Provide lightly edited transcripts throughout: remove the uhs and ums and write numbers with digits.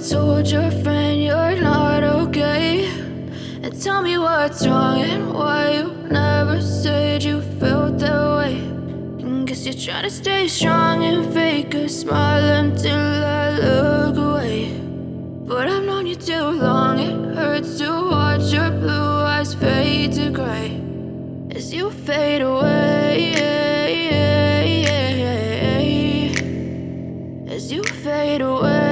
told your friend you're not okay? And tell me what's wrong and why you never said you felt that way. And guess you're trying to stay strong and fake a smile until I look away. But I've known you too long, it hurts to watch your blue eyes fade to gray as you fade away, as you fade away.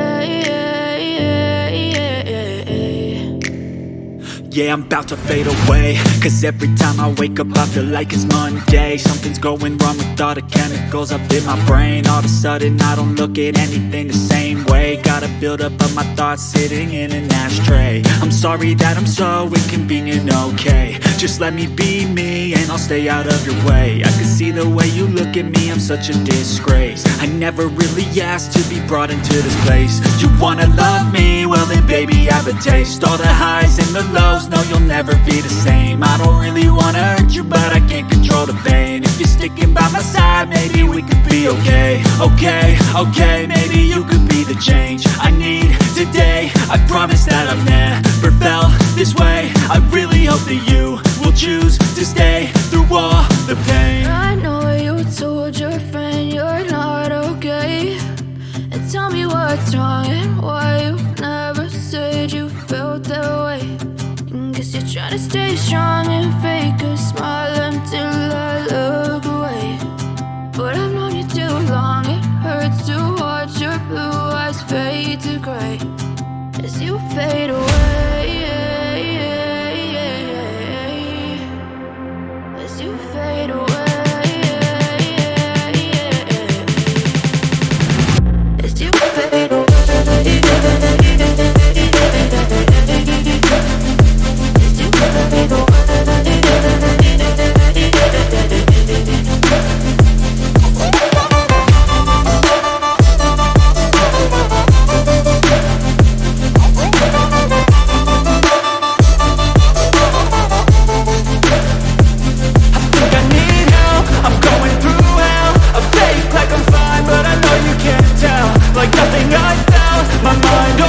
Yeah, I'm about to fade away, cause every time I wake up I feel like it's Monday. Something's going wrong with all the chemicals up in my brain. All of a sudden I don't look at anything the same way. Got a build up of my thoughts sitting in an ashtray. I'm sorry that I'm so inconvenient, okay? Just let me be me and I'll stay out of your way. I can see the way you look at me, I'm such a disgrace. I never really asked to be brought into this place. You wanna love me? Well then baby have a taste. All the highs and the lows, no you'll never be the same. I don't really wanna hurt you but I can't control the pain. If you're sticking by my side maybe we could be okay. Okay, maybe you could be the change I need today. I promise that I've never felt this way. I really hope that you will choose to stay through all the pain. I know you told your friend you're not okay. And tell me what's wrong and why you never said you felt that way. And guess you're trying to stay strong and fake a smile until I look away. But I've known you too long, it hurts to watch your blue eyes fade to gray as you fade away, as you fade away, as you fade away, as you fade away. Like nothing I felt, my mind